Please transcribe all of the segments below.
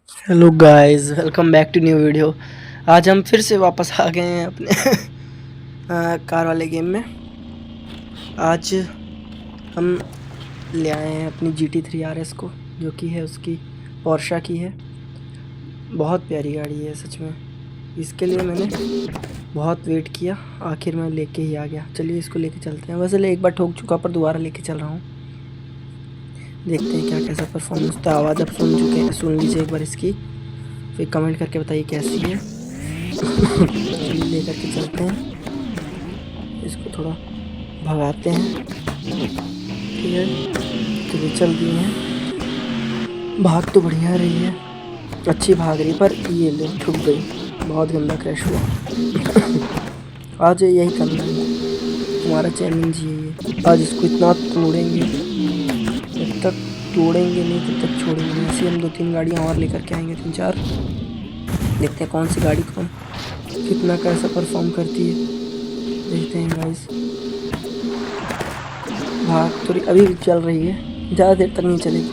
Hello guys, welcome back to new video. आज हम फिर से वापस आ गए हैं अपने कार वाले गेम में। आज हम ले आए हैं अपनी GT3 RS को, जो कि है उसकी पोर्शा की है। बहुत प्यारी गाड़ी है सच में। इसके लिए मैंने बहुत वेट किया, आखिर में लेके ही आ गया। चलिए इसको लेके चलते हैं। वैसे एक बार ठोक चुका, पर दोबारा लेके चल रहा हूँ। देखते हैं क्या कैसा परफॉर्मेंस। तो आवाज़ आप सुन चुके हैं, सुन लीजिए एक बार इसकी, फिर कमेंट करके बताइए कैसी है। चलिए लेकर के चलते हैं, इसको थोड़ा भगाते हैं। ठीक है, चलिए चल दिए हैं। भाग तो बढ़िया रही है, अच्छी भाग रही, पर ये ले ठुक गई। बहुत गंदा क्रैश हुआ। आज यही करना है, हमारा चैलेंज यही है। आज इसको इतना तोड़ेंगे, जब तक तोड़ेंगे नहीं तब तक छोड़ेंगे नहीं। ऐसे हम 2-3 गाड़ियाँ और लेकर के आएंगे, 3-4। देखते हैं कौन सी गाड़ी को कितना कैसा परफॉर्म करती है। देखते हैं गाइस। भाग तो अभी भी चल रही है, ज़्यादा देर तक नहीं चलेगी।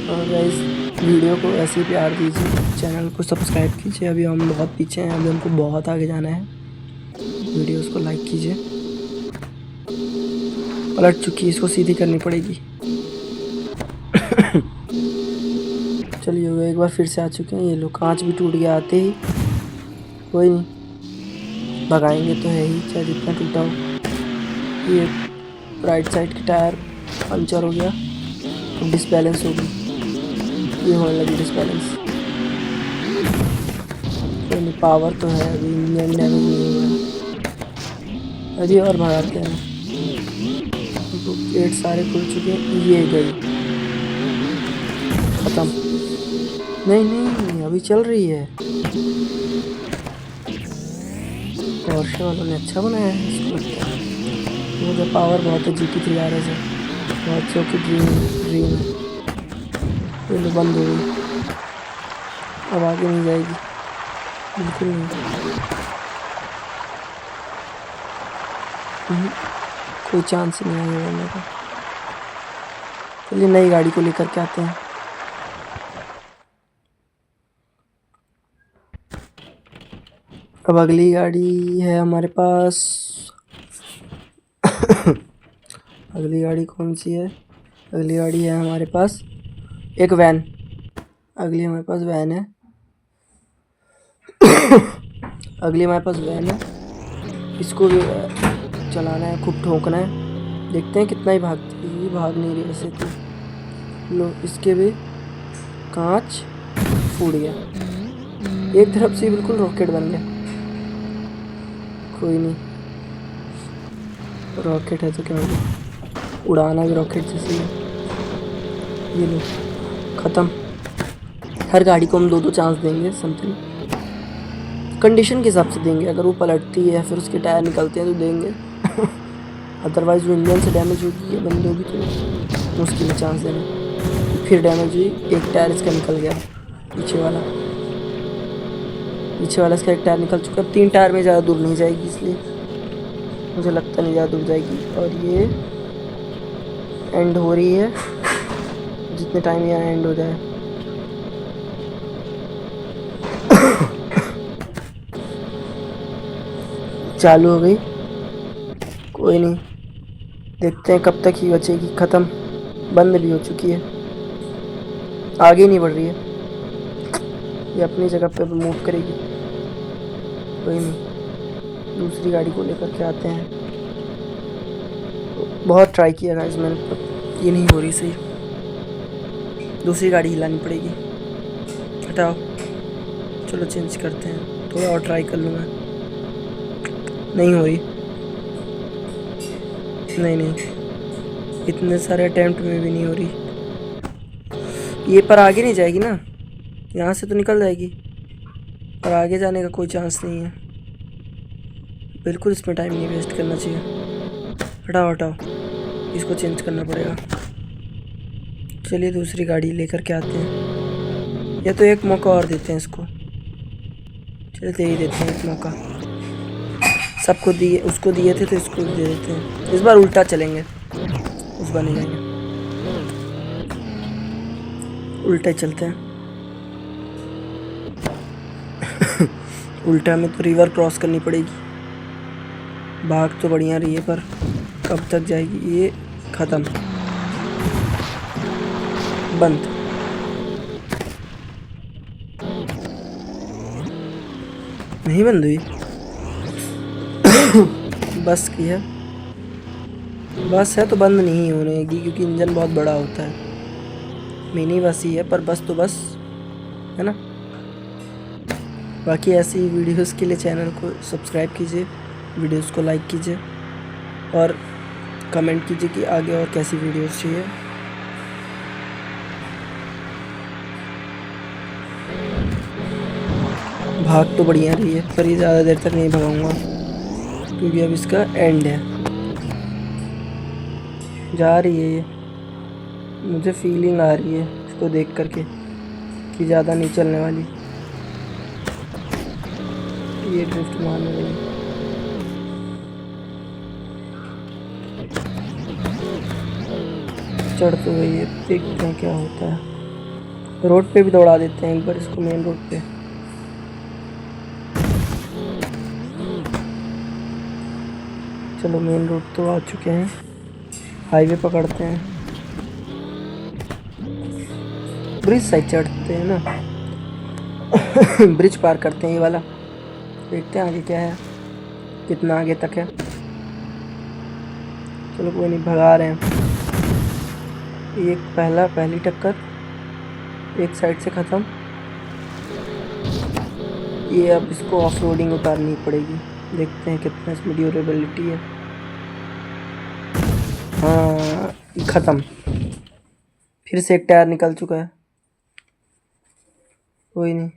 और गाइस वीडियो को ऐसे ही प्यार दीजिए, चैनल को सब्सक्राइब कीजिए। अभी हम बहुत पीछे हैं, अभी हमको बहुत आगे जाना है। वीडियोस को लाइक कीजिए। पलट चुकी है, इसको सीधी करनी पड़ेगी। चलिए वो एक बार फिर से आ चुके हैं। ये लो, कांच भी टूट गया आते ही। कोई नहीं, भगाएंगे तो है ही, चाहे जितना टूटा हो। ये राइट साइड की टायर पंचर हो गया, तो डिसबैलेंस हो गई। ये होने लगी डिसबैलेंस। कोई नहीं, पावर तो है, अभी इंजन डैमेज नहीं हुआ। अभी और भगाते हैं। गेट सारे खुल चुके हैं। ये गई, खत्म। नहीं नहीं, अभी चल रही है। पोर्शे वालों ने अच्छा बनाया है इसको, लगता है। मुझे पावर बहुत है, GT3 RS है, बहुत शो की ड्रीम है। ये बंद हो गई, अब आगे नहीं जाएगी, बिल्कुल नहीं। कोई चांस नहीं है ये मेरा। चलिए नई गाड़ी को लेकर के आते हैं। अब अगली गाड़ी है हमारे पास। अगली गाड़ी कौन सी है? अगली गाड़ी है हमारे पास एक वैन। अगली हमारे पास वैन है। अगली हमारे पास वैन है, इसको भी चलाना है, खूब ठोकना है। देखते हैं कितना ही भागती है। ये भाग नहीं रही ऐसे तो। लो, इसके भी कांच फूट गया, एक तरफ से बिल्कुल रॉकेट बन गया। कोई नहीं, रॉकेट है तो क्या होगा, उड़ाना भी रॉकेट जैसे है। ये लो, ख़त्म। हर गाड़ी को हम 2-2 चांस देंगे, समथिंग कंडीशन के हिसाब से देंगे। अगर वो पलटती है, फिर उसके टायर निकलते हैं तो देंगे। अदरवाइज़ वो इंजन से डैमेज होगी या बंद होगी तो मुश्किल है चांस देना। फिर डैमेज हुई, एक टायर इसका निकल गया, पीछे वाला इसका एक टायर निकल चुका है। 3 टायर में ज़्यादा दूर नहीं जाएगी, इसलिए मुझे लगता नहीं ज़्यादा दूर जाएगी। और ये एंड हो रही है, जितने टाइम यहाँ एंड हो जाए। चालू हो गई, कोई नहीं, देखते हैं कब तक ही बचेगी। ख़त्म, बंद भी हो चुकी है, आगे नहीं बढ़ रही है। ये अपनी जगह पे मूव करेगी। कोई नहीं, दूसरी गाड़ी को लेकर के आते हैं। बहुत ट्राई किया गाइस मैंने, पर ये नहीं हो रही सही। दूसरी गाड़ी हिलानी पड़ेगी। हटाओ, चलो चेंज करते हैं, थोड़ा और ट्राई कर लूँगा। नहीं हो रही, नहीं, इतने सारे अटेम्प्ट में भी नहीं हो रही। ये पर आगे नहीं जाएगी ना, यहाँ से तो निकल जाएगी, पर आगे जाने का कोई चांस नहीं है। बिल्कुल इसमें टाइम नहीं वेस्ट करना चाहिए। हटाओ, इसको चेंज करना पड़ेगा। चलिए दूसरी गाड़ी लेकर के आते हैं, या तो एक मौका और देते हैं इसको। चलिए दे ही देते हैं एक मौका। सबको दिए, उसको दिए थे तो इसको दे देते हैं। इस बार उल्टा चलेंगे। उस बार नहीं जाएंगे, उल्टे चलते हैं। उल्टा में तो रिवर क्रॉस करनी पड़ेगी। भाग तो बढ़िया रही है पर कब तक जाएगी ये। ख़त्म, बंद। नहीं बंद हुई। बस की है, बस है तो बंद नहीं होनेगी क्योंकि इंजन बहुत बड़ा होता है। मिनी बस ही है पर बस तो बस है ना। बाकी ऐसी वीडियोस के लिए चैनल को सब्सक्राइब कीजिए, वीडियोस को लाइक कीजिए और कमेंट कीजिए कि आगे और कैसी वीडियोस चाहिए। भाग तो बढ़िया रही है पर ये ज़्यादा देर तक नहीं भगाऊंगा क्योंकि अब इसका एंड है। जा रही है ये, मुझे फीलिंग आ रही है इसको देख करके कि ज़्यादा नहीं चलने वाली। ये ड्रिफ्ट मारने वाली, चढ़ तो गई है। देखते हैं क्या होता है। रोड पे भी दौड़ा देते हैं एक बार इसको, मेन रोड पे। चलो मेन रोड तो आ चुके हैं, हाईवे पकड़ते हैं। ब्रिज साइड चढ़ते हैं ना। ब्रिज पार करते हैं ये वाला, देखते हैं आगे क्या है, कितना आगे तक है। चलो कोई नहीं, भगा रहे हैं। एक पहली टक्कर एक साइड से ख़त्म। ये अब इसको ऑफ रोडिंग उतारनी पड़ेगी, देखते हैं कितना इसमें ड्यूरेबिलिटी है। हाँ ख़त्म, फिर से एक टायर निकल चुका है। कोई नहीं,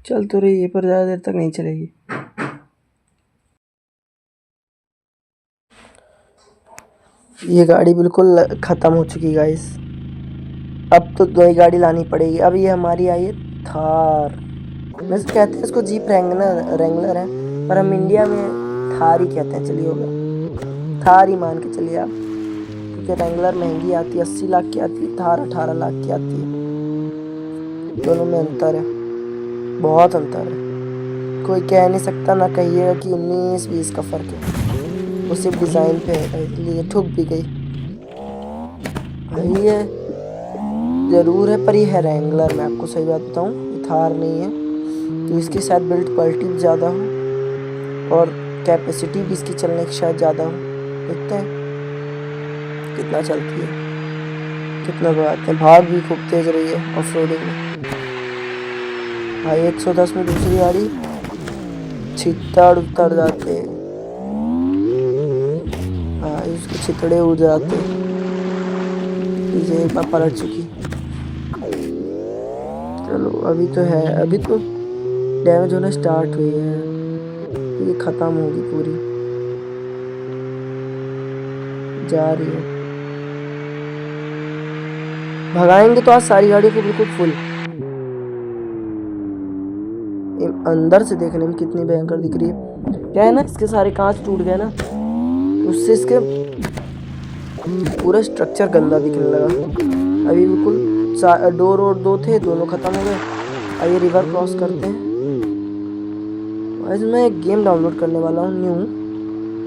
चल तो रही है पर ज़्यादा देर तक नहीं चलेगी। ये गाड़ी बिल्कुल ख़त्म हो चुकी गाइस। अब तो नई गाड़ी लानी पड़ेगी। अब ये हमारी आई है थार। वैसे कहते हैं इसको जीप रेंगलर है पर हम इंडिया में थार ही कहते हैं। चलिए होगा, थार ही मान के चलिए आप, क्योंकि रेंगलर महंगी आती है, 80 लाख की आती है, थार 18 लाख की आती है। दोनों में अंतर है, बहुत अंतर है। कोई कह नहीं सकता, ना कहिएगा कि 19-20 का फ़र्क है। वो सिर्फ डिज़ाइन पे है, इसलिए ठुक भी गई। ये ज़रूर है पर ये है रेंगलर। मैं आपको सही बात बताऊँ, ये थार नहीं है। तो इसकी शायद बिल्ड क्वालिटी भी ज़्यादा हो और कैपेसिटी भी इसकी चलने की शायद ज़्यादा हो। देखते हैं कितना चलती है, कितना भगाते हैं। भाग भी खूब तेज़ रही है ऑफ रोडिंग में। भाई 110 में दूसरी गाड़ी छितड़ उतर जाते, हाँ इसके छितड़े उड़ जाते। ये एक बार पलट चुकी। चलो अभी तो है, अभी तो डैमेज होना स्टार्ट हुई है, ये ख़त्म होगी पूरी। जा रही है, भगाएंगे तो आज सारी गाड़ियों को बिल्कुल फुल। अंदर से देखने में कितनी भयंकर दिख रही है। क्या है ना, इसके सारे कांच टूट गए ना, उससे इसके पूरा स्ट्रक्चर गंदा दिखने लगा। अभी बिल्कुल डोर और दो थे, दोनों ख़त्म हो गए। आइए रिवर क्रॉस करते हैं। आज मैं एक गेम डाउनलोड करने वाला हूँ न्यू,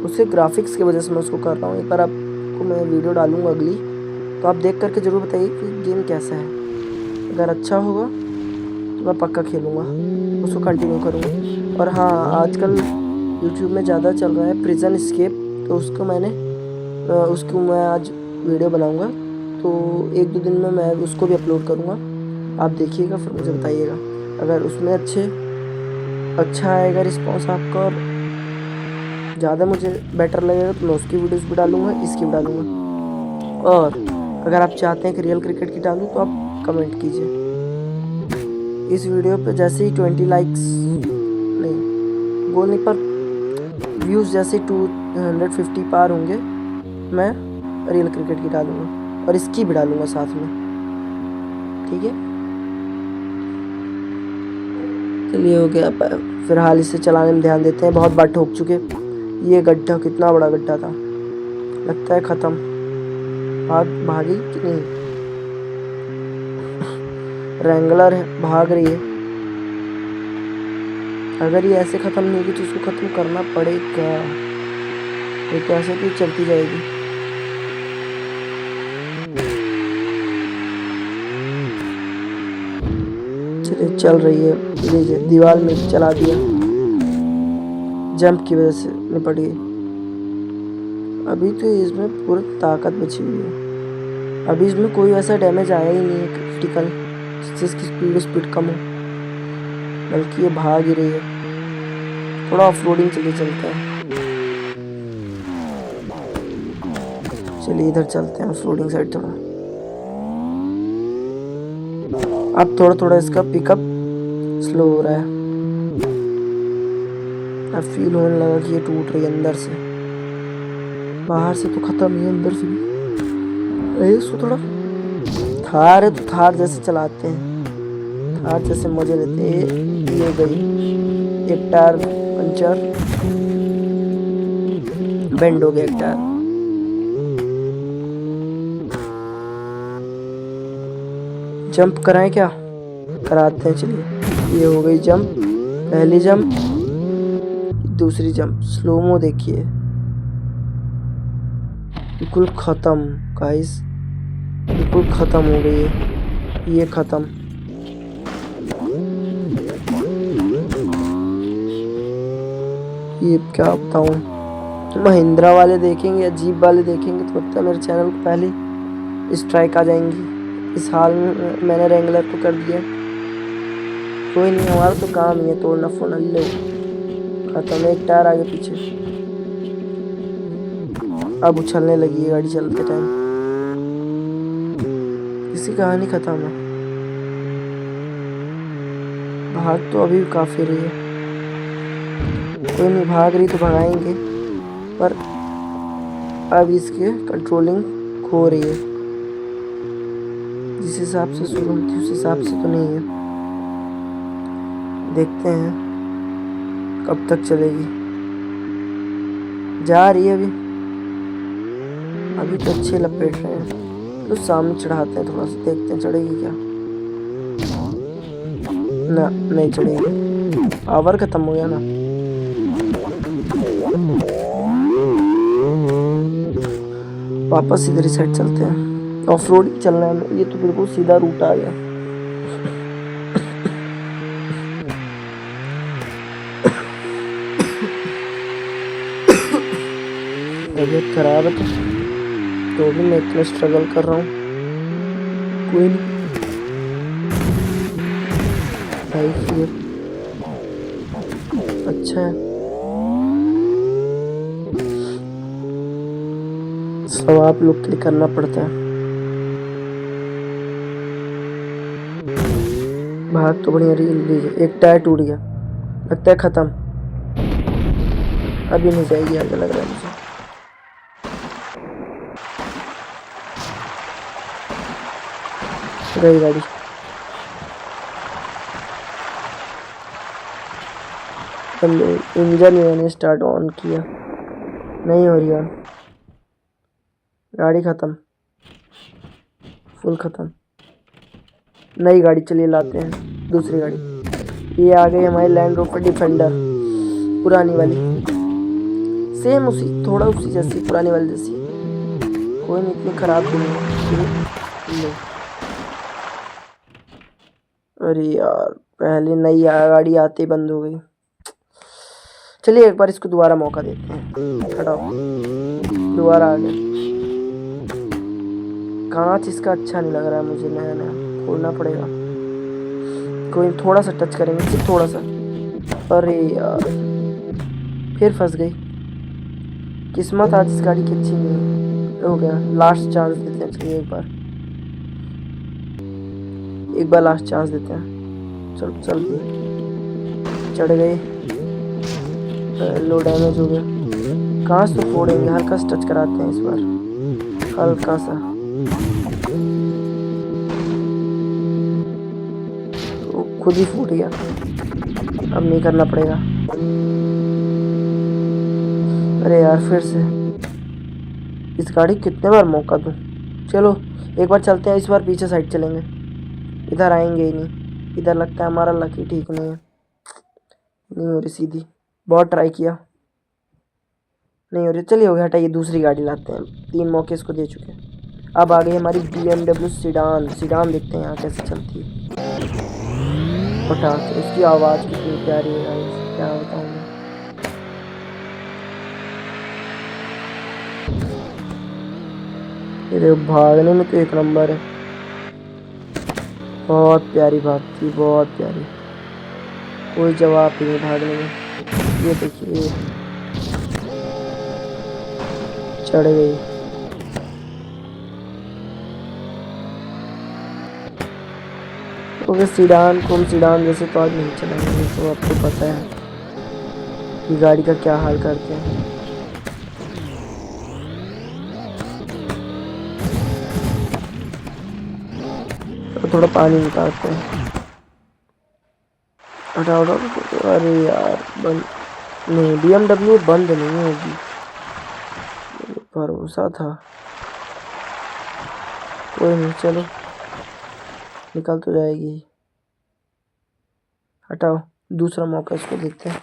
उसके ग्राफिक्स की वजह से मैं उसको कर रहा हूँ। एक बार आपको मैं वीडियो डालूँगा अगली, तो आप देख करके ज़रूर बताइए कि गेम कैसा है। अगर अच्छा होगा तो मैं पक्का खेलूँगा, उसको कंटिन्यू करूँगा। और हाँ, आजकल यूट्यूब में ज़्यादा चल रहा है प्रिजन एस्केप, तो उसको मैं आज वीडियो बनाऊँगा। तो 1-2 दिन में मैं उसको भी अपलोड करूँगा। आप देखिएगा फिर मुझे बताइएगा। अगर उसमें अच्छा आएगा रिस्पॉन्स आपका और ज़्यादा मुझे बेटर लगेगा तो मैं उसकी वीडियोस भी डालूँगा, इसकी भी डालूँगा। और अगर आप चाहते हैं कि रियल क्रिकेट की डालूँ तो आप कमेंट कीजिए। इस वीडियो पे जैसे ही 20 लाइक्स नहीं वो नहीं पर व्यूज़ जैसे 250 पार होंगे, मैं रियल क्रिकेट की डालूँगा और इसकी भी डालूँगा साथ में, ठीक है। चलिए हो गया। फिलहाल इसे चलाने में ध्यान देते हैं। बहुत बार ठोक चुके। ये गड्ढा कितना बड़ा गड्ढा था, लगता है ख़त्म। भागी कि नहीं? रेंगलर है, भाग रही है। अगर ये ऐसे ख़त्म नहीं होगी तो इसको ख़त्म करना पड़ेगा। ये तो ऐसे भी चलती जाएगी। चलिए, चल रही है। लीजिए, दीवार में चला दिया। जंप की वजह से निपट गई। अभी तो इसमें पूरी ताकत बची हुई है। अभी इसमें कोई ऐसा डैमेज आया ही नहीं है क्रिटिकल जिसकी स्पीड कम हो, बल्कि ये भाग ही रही है। थोड़ा ऑफ रोडिंग चलिए चलते हैं। चलिए इधर चलते हैं, ऑफ रोडिंग साइड थोड़ा। अब थोड़ा थोड़ा इसका पिकअप स्लो हो रहा है। अब फील होने लगा कि ये टूट रही है अंदर से। बाहर से तो खत्म ही है, अंदर से भी। इसको थोड़ा थार है तो थार जैसे चलाते हैं, थार जैसे मजे लेते हैं। ये गई एक टायर पंचर, बेंड हो गया एक टायर। जंप कराएं क्या? कराते हैं, चलिए। ये हो गई जंप, पहली जंप, दूसरी जंप। स्लोमो देखिए, बिल्कुल खत्म गाइस, बिल्कुल खत्म हो गई है। ये खत्म। ये क्या बताऊं, महिंद्रा वाले देखेंगे या जीप वाले देखेंगे तो लगता है मेरे चैनल को पहले स्ट्राइक आ जाएंगी। इस हाल में मैंने रेंगलर को कर दिया। कोई नहीं, हमारा तो काम ही है तोड़ना फोड़ना। ले खत्म, एक टायर आगे पीछे। अब उछलने लगी है गाड़ी चलते टाइम। इसकी कहानी खत्म है। भाग तो अभी काफी रही है। कोई नहीं, भाग रही तो भगाएंगे, पर अब इसके कंट्रोलिंग खो रही है। जिस हिसाब से शुरू थी उस हिसाब से तो नहीं है। देखते हैं कब तक चलेगी। जा रही है अभी तो अच्छे लपेट रहे हैं। तो सामने चढ़ाते हैं, थोड़ा सा देखते हैं चढ़ेगी क्या। ना, नहीं चढ़ेगी। पावर खत्म हो गया ना। वापस इधर ही साइड चलते हैं। ऑफ रोड चलना है। ये तो बिल्कुल सीधा रूट आ गया। तबीयत खराब है तो भी मैं इतना स्ट्रगल कर रहा हूँ। कोई नहीं भाई, फिर अच्छा है। सब आप लोग के लिए करना पड़ता है। भाग तो बढ़िया रही। लीजिए, एक टायर टूट गया, लगता है खत्म। अभी नहीं जाएगी आगे, लग रहा है मुझे। गई गाड़ी। इंजन मैंने स्टार्ट ऑन किया, नहीं हो रही ऑन। गाड़ी खत्म, फुल खत्म। नई गाड़ी चलिए लाते हैं, दूसरी गाड़ी। ये आ गई हमारी लैंड रोवर डिफेंडर, पुरानी वाली। सेम उसी, थोड़ा उसी जैसी, पुरानी वाली जैसी। कोई नहीं, इतनी खराब भी नहीं। अरे यार, पहले नई गाड़ी आते ही बंद हो गई। चलिए एक बार इसको दोबारा मौका देते हैं। हटाओ, दोबारा आ गया। कांच इसका अच्छा नहीं लग रहा है मुझे, नया नया खोलना पड़ेगा। कोई थोड़ा सा टच करेंगे, सिर्फ थोड़ा सा। अरे यार, फिर फंस गई। किस्मत आज इस गाड़ी की अच्छी नहीं हो गया। लास्ट चांस देते हैं, चलिए एक बार लास्ट चांस देते हैं। चल चढ़ गई। लो डैमेज हो गया। कांच तो फोड़ेंगे, हल्का सा टच कराते हैं इस बार, हल्का सा। तो खुद ही फूट गया। अब नहीं करना पड़ेगा। अरे यार फिर से इस गाड़ी कितने बार मौका दूं। चलो एक बार चलते हैं, इस बार पीछे साइड चलेंगे, इधर आएंगे ही नहीं। इधर लगता है हमारा लक ही ठीक नहीं है। नहीं हो रही सीधी, बहुत ट्राई किया, नहीं हो रही। चलिए हो गया, हटाइए, दूसरी गाड़ी लाते हैं। 3 मौके इसको दे चुके हैं। अब आ गई हमारी BMW सीडान। सीडान देखते हैं यहाँ कैसे चलती है। पटाखे, इसकी आवाज़ कितनी प्यारी है गाइस, क्या बताऊँ मैं। ये देखो भागने में तो एक नंबर है, बहुत प्यारी भागती, बहुत प्यारी, कोई जवाब ही नहीं भागने में। ये देखिए चढ़ गई। तो सीडान को हम सीडान जैसे तो आज नहीं चलाएंगे, तो आपको पता है कि गाड़ी का क्या हाल करते हैं। तो थोड़ा पानी निकालते हैं। हटाओ हटाओ। अरे यार बंद नहीं, BMW बंद नहीं होगी, भरोसा था। कोई नहीं, चलो निकल तो जाएगी। हटाओ, दूसरा मौका इसको देते हैं।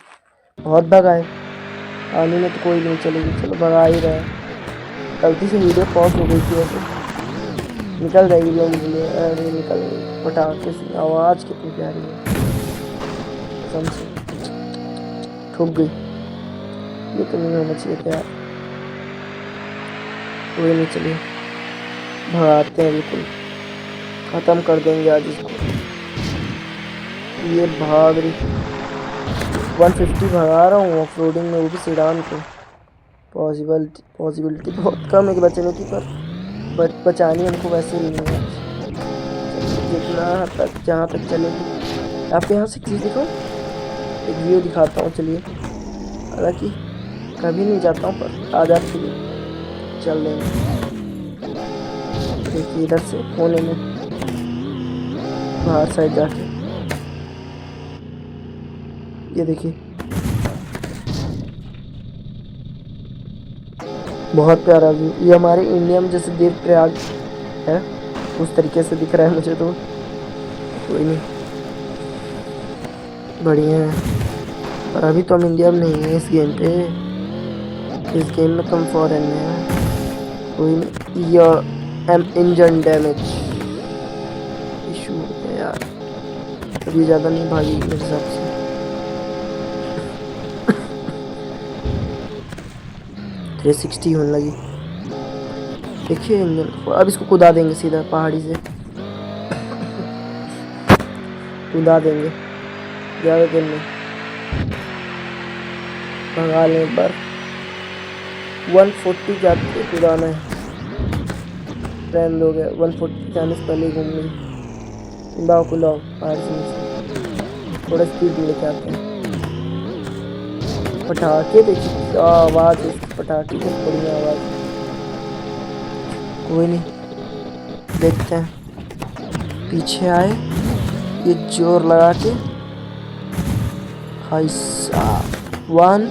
बहुत भगाए पानी में तो कोई नहीं चलेगी, चलो भगा ही रहा है। गलती से वीडियो पॉज हो गई थी वैसे, निकल जाएगी भी। अरे निकल गई, पटाखे से आवाज़ कितनी प्यारी है, कसम से ठुक गई। ये तो नहीं होना चाहिए था यार। कोई नहीं, चलिए भगाते हैं, बिल्कुल ख़त्म कर देंगे आज इसको। ये भाग रही, 150 भगा रहा हूँ ऑफ रोडिंग में, वो भी सीडान को। पॉसिबिलिटी बहुत कम है कि बचने की, पर बचानी हमको वैसे ही नहीं है। जितना तक जहाँ तक चलेगी। आप यहाँ से चीज़ दिखाओ, एक व्यू दिखाता हूँ। चलिए, हालांकि कभी नहीं जाता हूँ पर आज आपके लिए चल देंगे। देखिए इधर से कोने में बाहर साइड जाके, ये देखिए बहुत प्यारा व्यू। ये हमारे इंडिया में जैसे देवप्रयाग है उस तरीके से दिख रहा है मुझे तो। कोई नहीं, बढ़िया है। पर अभी तो हम इंडिया में नहीं है इस गेम पे, इस गेम में तो हम फॉरेन में है। कोई नहीं, इंजन डैमेज इशू है यार, अभी ज़्यादा नहीं भागी मेरे हिसाब से। थ्री 360 होने लगी, देखिए इंजन। अब इसको कुदा देंगे सीधा पहाड़ी से, कुदा देंगे ज़्यादा देर में, भगा लें एक बार। 140 जाते कुदाना है, ट्रेंड हो गया। 140 जाने से पहले घूम गई। लाओ कुलाओ पहाड़ से नीचे, थोड़ा स्पीड में लेके आते हैं। पटाखे देखिए आवाज़, पटाखे की बढ़िया आवाज़। कोई नहीं, देखते हैं। पीछे आए, ये जोर लगा के, हाई 1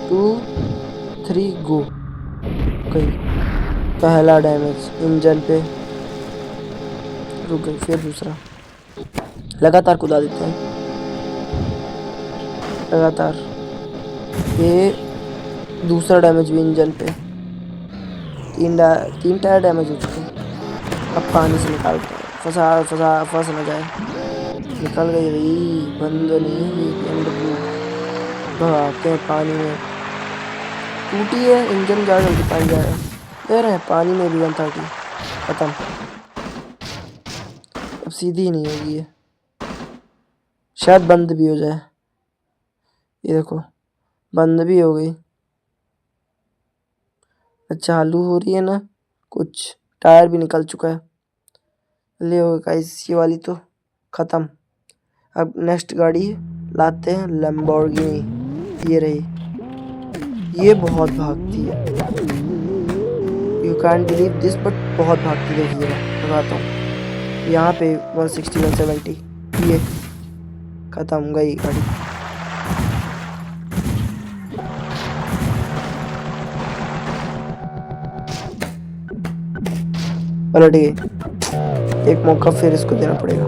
2 3 गो। गई पहला डैमेज इंजन पे, रुक गई। फिर दूसरा, लगातार कुदा देते हैं, लगातार। ये दूसरा डैमेज भी इंजन पे, 3 टायर डैमेज हो चुके हैं। अब पानी से निकालते हैं, फंस न जाए। निकल गई भाई, बंद नहीं हुई BMW। भगाते हैं पानी में, टूटी है इंजन, ज़्यादा जल्दी पानी जाएगा। दे रहे हैं पानी में भी 130 खत्म। अब सीधी नहीं होगी ये, शायद बंद भी हो जाए। ये देखो बंद भी हो गई, चालू हो रही है ना, कुछ टायर भी निकल चुका है। ले हो गाइस, ये वाली तो ख़त्म। अब नेक्स्ट गाड़ी लाते हैं, लैम्बोर्गिनी। ये रही, ये बहुत भागती है, you can believe this, but बहुत भागती है। देखिए लगाता हूँ यहाँ पे 160 170, ये ख़त्म गई गाड़ी। पलट गई। एक मौका फिर इसको देना पड़ेगा।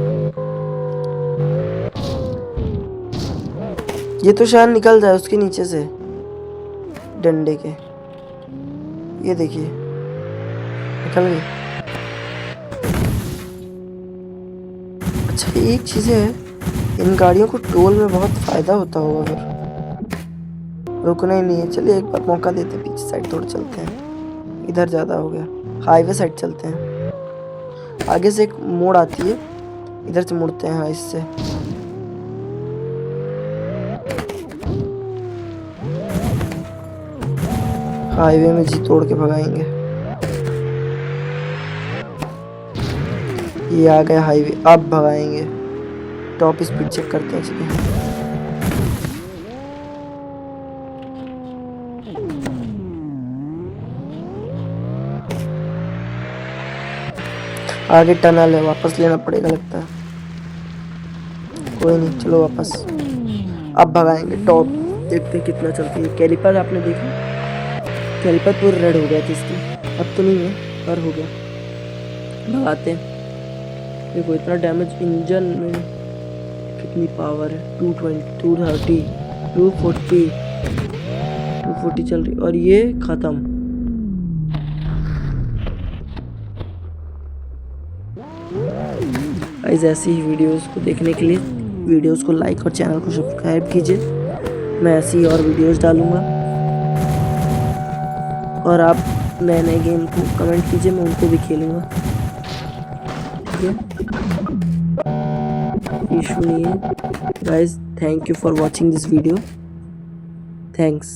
ये तो शायद निकल जाए उसके नीचे से डंडे के। ये देखिए निकल गई। अच्छा एक चीज़ है, इन गाड़ियों को टोल में बहुत फायदा होता होगा फिर। रुकना ही नहीं है। चलिए एक बार मौका देते हैं, पीछे साइड थोड़ा चलते हैं। इधर ज़्यादा हो गया, हाईवे साइड चलते हैं। आगे से एक मोड़ आती है, इधर से मुड़ते हैं। हाँ इससे हाईवे में जी तोड़ के भगाएंगे। ये आ गया हाईवे, अब भगाएंगे। टॉप स्पीड चेक करते हैं। चलिए आगे टनल है, वापस लेना पड़ेगा लगता है। कोई नहीं, चलो वापस। अब भगाएंगे टॉप। देखते हैं कितना चलती है। कैलिपर आपने देखा, कैलिपर पूरा रेड हो गया था इसकी। अब तो नहीं है पर हो गया। भगाते हैं। देखो इतना डैमेज इंजन में, कितनी पावर है। 220, 230, 240, 240 चल रही और ये खत्म। गाइस ऐसी ही वीडियोस को देखने के लिए वीडियोस को लाइक और चैनल को सब्सक्राइब कीजिए। मैं ऐसी और वीडियोस डालूंगा और आप नए नए गेम को कमेंट कीजिए, मैं उनको भी खेलूंगा। ठीक है, इशू नहीं है guys. Thank you for watching this video. Thanks.